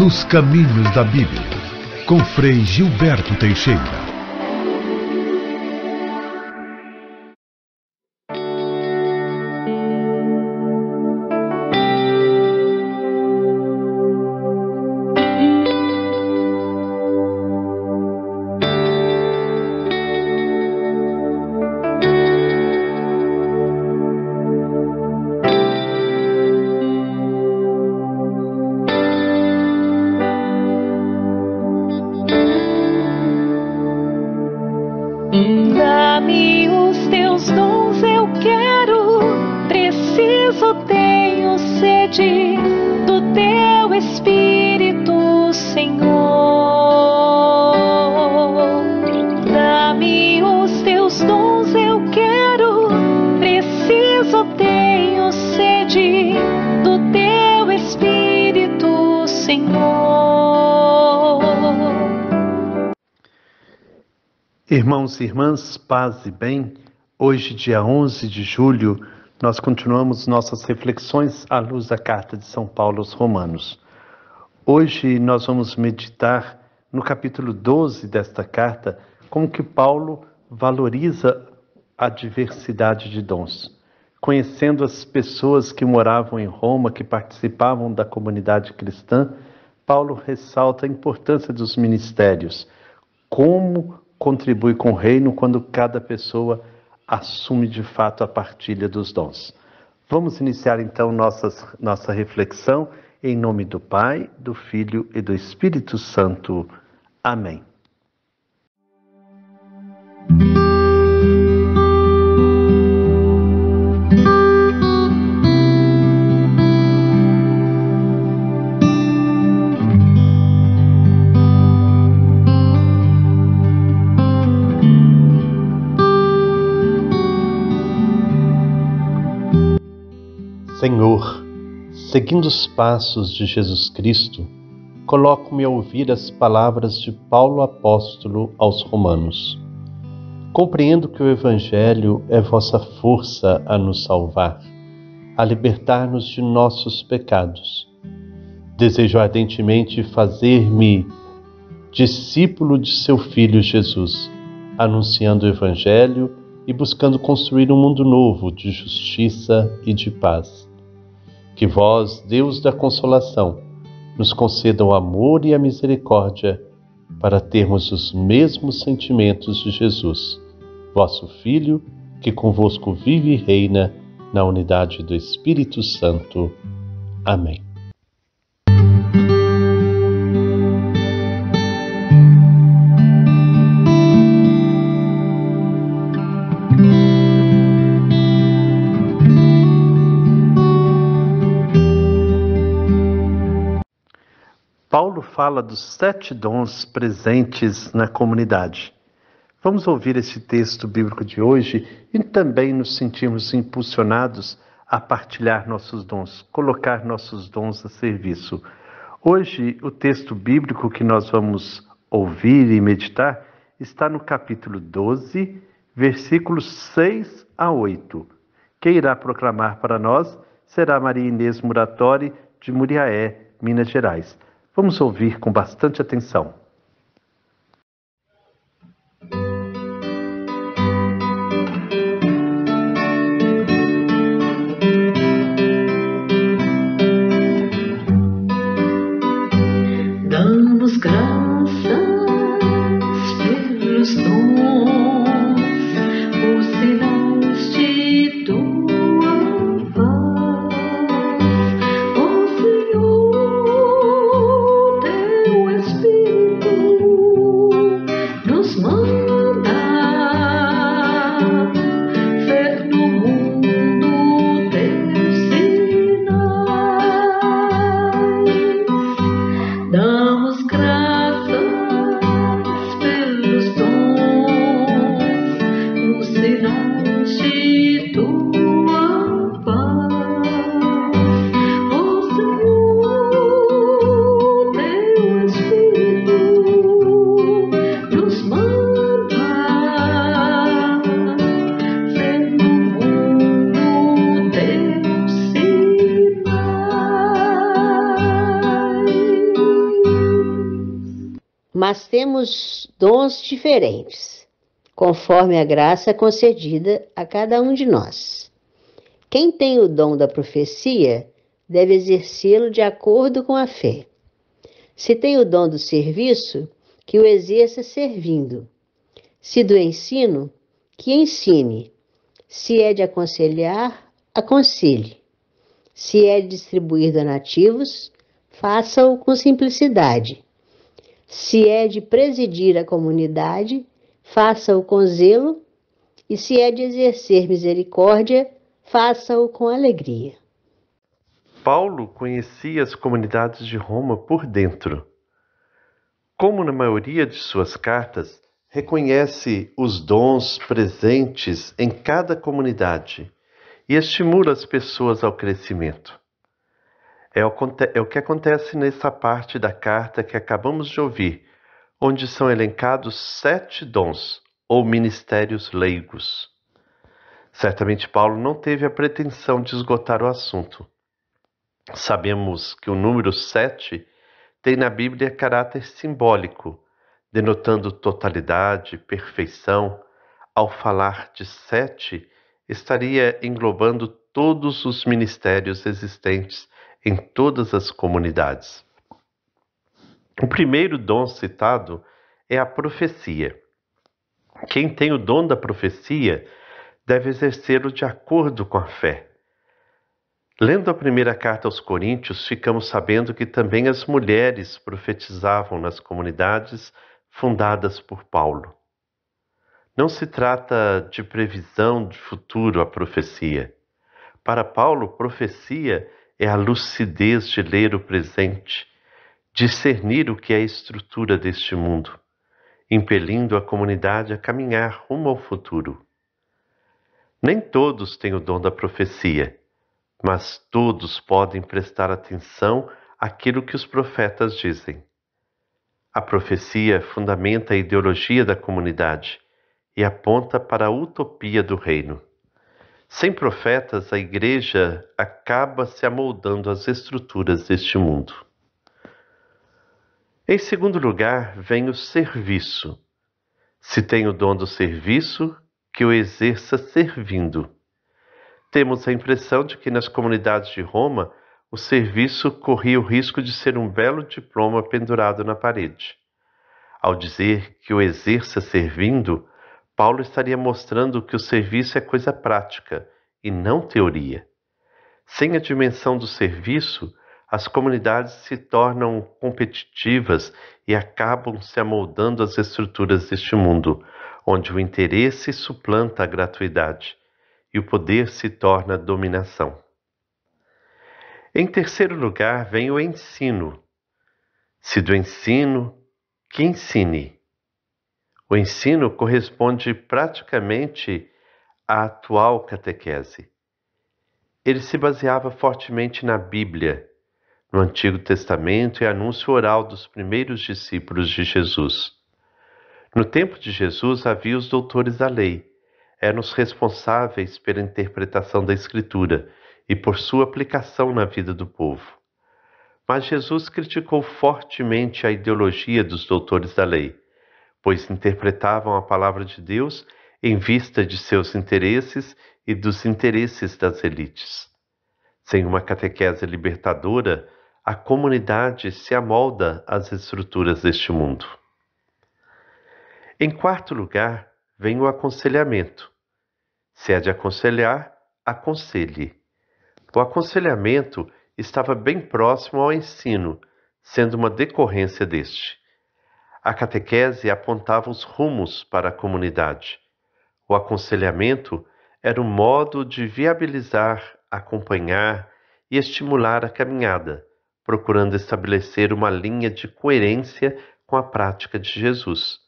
Nos Caminhos da Bíblia, com Frei Gilberto Teixeira. Dá-me os teus dons, eu quero, preciso, tenho sede do teu Espírito, Senhor. Dá-me os teus dons, eu quero, preciso, tenho sede do teu Espírito, Senhor. Irmãos e irmãs, paz e bem, hoje, dia 11 de julho, nós continuamos nossas reflexões à luz da carta de São Paulo aos Romanos. Hoje nós vamos meditar no capítulo 12 desta carta, como que Paulo valoriza a diversidade de dons. Conhecendo as pessoas que moravam em Roma, que participavam da comunidade cristã, Paulo ressalta a importância dos ministérios, como contribui com o reino quando cada pessoa assume de fato a partilha dos dons. Vamos iniciar então nossa reflexão em nome do Pai, do Filho e do Espírito Santo. Amém. Senhor, seguindo os passos de Jesus Cristo, coloco-me a ouvir as palavras de Paulo apóstolo aos Romanos. Compreendo que o Evangelho é vossa força a nos salvar, a libertar-nos de nossos pecados. Desejo ardentemente fazer-me discípulo de seu Filho Jesus, anunciando o Evangelho e buscando construir um mundo novo de justiça e de paz. Que vós, Deus da consolação, nos conceda o amor e a misericórdia para termos os mesmos sentimentos de Jesus, vosso Filho, que convosco vive e reina na unidade do Espírito Santo. Amém. Paulo fala dos 7 dons presentes na comunidade. Vamos ouvir esse texto bíblico de hoje e também nos sentirmos impulsionados a partilhar nossos dons, colocar nossos dons a serviço. Hoje, o texto bíblico que nós vamos ouvir e meditar está no capítulo 12, versículos 6 a 8. Quem irá proclamar para nós será Maria Inês Muratori, de Muriaé, Minas Gerais. Vamos ouvir com bastante atenção. Damos graças pelos dons, os sinais de tua paz, ó Senhor, teu Espírito mas temos dons diferentes, conforme a graça concedida a cada um de nós. Quem tem o dom da profecia deve exercê-lo de acordo com a fé. Se tem o dom do serviço, que o exerça servindo. Se do ensino, que ensine. Se é de aconselhar, aconselhe. Se é de distribuir donativos, faça-o com simplicidade. Se é de presidir a comunidade, faça-o com zelo. E se é de exercer misericórdia, faça-o com alegria. Paulo conhecia as comunidades de Roma por dentro. Como na maioria de suas cartas, reconhece os dons presentes em cada comunidade e estimula as pessoas ao crescimento. É o que acontece nessa parte da carta que acabamos de ouvir, onde são elencados 7 dons ou ministérios leigos. Certamente Paulo não teve a pretensão de esgotar o assunto. Sabemos que o número 7 tem na Bíblia caráter simbólico, denotando totalidade, perfeição. Ao falar de 7, estaria englobando todos os ministérios existentes em todas as comunidades. O primeiro dom citado é a profecia. Quem tem o dom da profecia deve exercê-lo de acordo com a fé. Lendo a primeira carta aos Coríntios, ficamos sabendo que também as mulheres profetizavam nas comunidades fundadas por Paulo. Não se trata de previsão de futuro a profecia. Para Paulo, profecia é a lucidez de ler o presente, discernir o que é a estrutura deste mundo, impelindo a comunidade a caminhar rumo ao futuro. Nem todos têm o dom da profecia, mas todos podem prestar atenção àquilo que os profetas dizem. A profecia fundamenta a ideologia da comunidade e aponta para a utopia do reino. Sem profetas, a igreja acaba se amoldando às estruturas deste mundo. Em segundo lugar, vem o serviço. Se tem o dom do serviço, que o exerça servindo. Temos a impressão de que nas comunidades de Roma, o serviço corria o risco de ser um belo diploma pendurado na parede. Ao dizer que o exerça servindo, Paulo estaria mostrando que o serviço é coisa prática e não teoria. Sem a dimensão do serviço, as comunidades se tornam competitivas e acabam se amoldando às estruturas deste mundo, onde o interesse suplanta a gratuidade e o poder se torna dominação. Em terceiro lugar, vem o ensino. Se do ensino, que ensine. O ensino corresponde praticamente à atual catequese. Ele se baseava fortemente na Bíblia, no Antigo Testamento e anúncio oral dos primeiros discípulos de Jesus. No tempo de Jesus havia os doutores da lei, eram os responsáveis pela interpretação da Escritura e por sua aplicação na vida do povo. Mas Jesus criticou fortemente a ideologia dos doutores da lei, pois interpretavam a palavra de Deus em vista de seus interesses e dos interesses das elites. Sem uma catequese libertadora, a comunidade se amolda às estruturas deste mundo. Em quarto lugar, vem o aconselhamento. Se é de aconselhar, aconselhe. O aconselhamento estava bem próximo ao ensino, sendo uma decorrência deste. A catequese apontava os rumos para a comunidade. O aconselhamento era um modo de viabilizar, acompanhar e estimular a caminhada, procurando estabelecer uma linha de coerência com a prática de Jesus.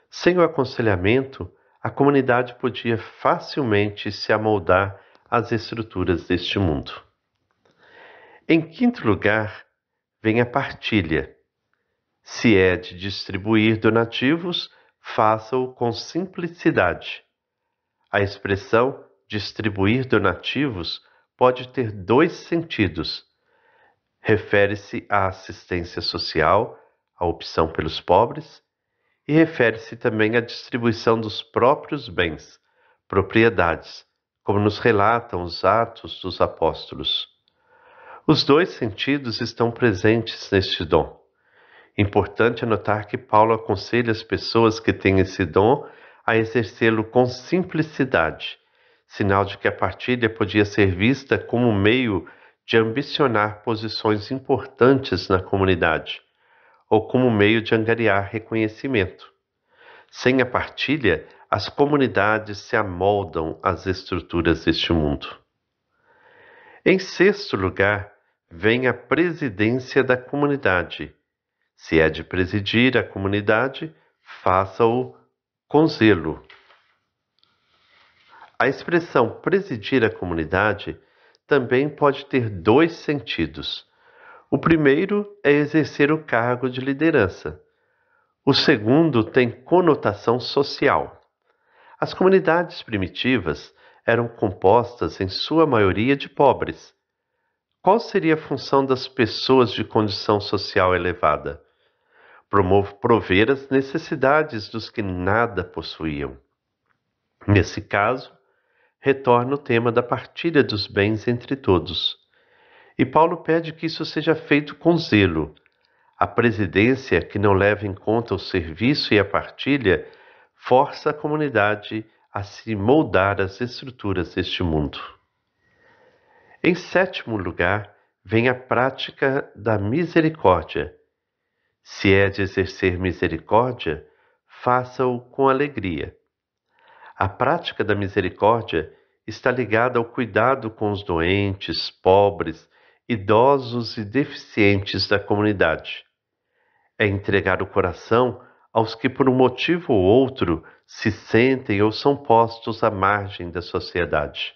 Sem o aconselhamento, a comunidade podia facilmente se amoldar às estruturas deste mundo. Em quinto lugar, vem a partilha. Se é de distribuir donativos, faça-o com simplicidade. A expressão distribuir donativos pode ter 2 sentidos. Refere-se à assistência social, a opção pelos pobres, e refere-se também à distribuição dos próprios bens, propriedades, como nos relatam os Atos dos Apóstolos. Os dois sentidos estão presentes neste dom. Importante anotar que Paulo aconselha as pessoas que têm esse dom a exercê-lo com simplicidade, sinal de que a partilha podia ser vista como um meio de ambicionar posições importantes na comunidade, ou como meio de angariar reconhecimento. Sem a partilha, as comunidades se amoldam às estruturas deste mundo. Em sexto lugar, vem a presidência da comunidade. Se é de presidir a comunidade, faça-o com zelo. A expressão presidir a comunidade também pode ter dois sentidos. O primeiro é exercer o cargo de liderança. O segundo tem conotação social. As comunidades primitivas eram compostas em sua maioria de pobres. Qual seria a função das pessoas de condição social elevada? Prover as necessidades dos que nada possuíam. Nesse caso, retorna o tema da partilha dos bens entre todos. E Paulo pede que isso seja feito com zelo. A presidência que não leva em conta o serviço e a partilha força a comunidade a se moldar às estruturas deste mundo. Em sétimo lugar, vem a prática da misericórdia. Se é de exercer misericórdia, faça-o com alegria. A prática da misericórdia está ligada ao cuidado com os doentes, pobres, idosos e deficientes da comunidade. É entregar o coração aos que por um motivo ou outro se sentem ou são postos à margem da sociedade.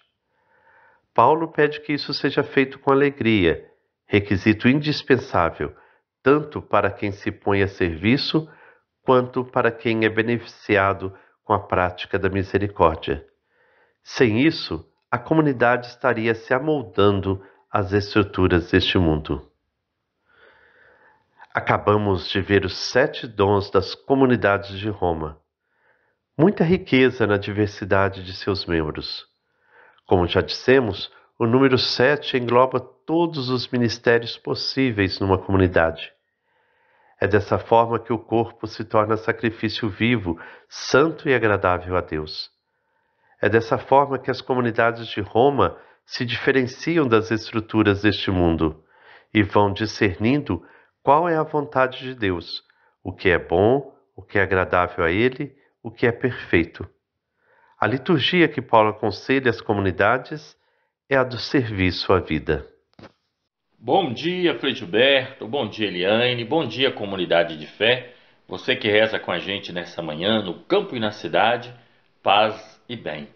Paulo pede que isso seja feito com alegria, requisito indispensável, tanto para quem se põe a serviço, quanto para quem é beneficiado com a prática da misericórdia. Sem isso, a comunidade estaria se amoldando às estruturas deste mundo. Acabamos de ver os 7 dons das comunidades de Roma. Muita riqueza na diversidade de seus membros. Como já dissemos, o número 7 engloba todos os ministérios possíveis numa comunidade. É dessa forma que o corpo se torna sacrifício vivo, santo e agradável a Deus. É dessa forma que as comunidades de Roma se diferenciam das estruturas deste mundo e vão discernindo qual é a vontade de Deus, o que é bom, o que é agradável a Ele, o que é perfeito. A liturgia que Paulo aconselha às comunidades é a do serviço à vida. Bom dia, Frei Gilberto, bom dia, Eliane, bom dia, comunidade de fé. Você que reza com a gente nessa manhã, no campo e na cidade, paz e bem.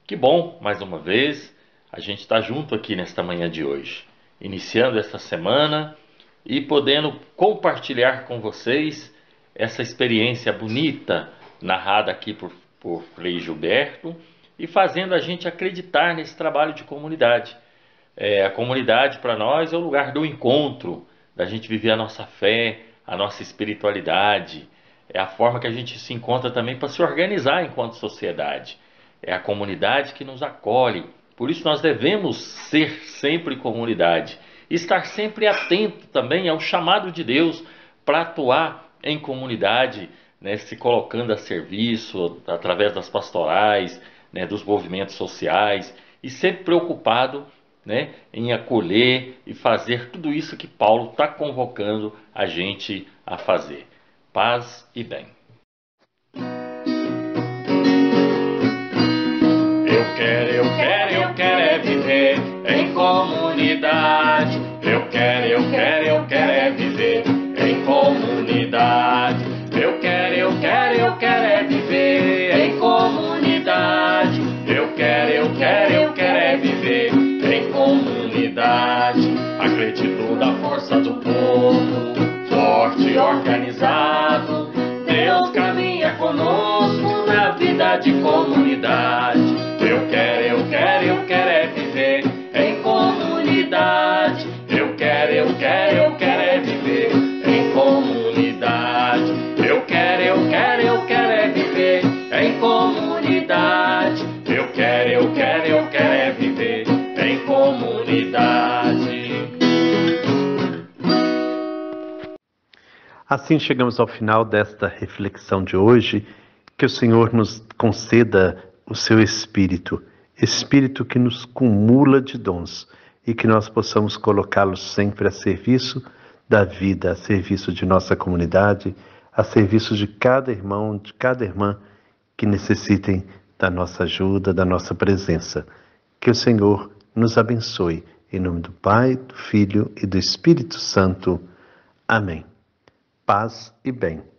Que bom, mais uma vez, a gente está junto aqui nesta manhã de hoje, iniciando essa semana e podendo compartilhar com vocês essa experiência bonita, narrada aqui por Frei Gilberto, e fazendo a gente acreditar nesse trabalho de comunidade. A comunidade para nós é o lugar do encontro, da gente viver a nossa fé, a nossa espiritualidade. É a forma que a gente se encontra também para se organizar enquanto sociedade. É a comunidade que nos acolhe. Por isso nós devemos ser sempre comunidade. E estar sempre atento também ao chamado de Deus para atuar em comunidade, né, se colocando a serviço através das pastorais, né, dos movimentos sociais, e sempre preocupado, né, em acolher e fazer tudo isso que Paulo está convocando a gente a fazer. Paz e bem. Eu quero é viver em comunidade. Eu quero é viver em comunidade. Eu quero é viver em comunidade. Eu quero é viver em comunidade. Acredito na força do povo, forte e organizado. Deus caminha conosco na vida de comunidade. Eu quero é viver em comunidade. Eu quero é viver em comunidade. comunidade. Assim chegamos ao final desta reflexão de hoje. Que o Senhor nos conceda o seu Espírito, Espírito que nos cumula de dons, e que nós possamos colocá-los sempre a serviço da vida, a serviço de nossa comunidade, a serviço de cada irmão, de cada irmã que necessitem da nossa ajuda, da nossa presença. Que o Senhor nos abençoe. Em nome do Pai, do Filho e do Espírito Santo. Amém. Paz e bem.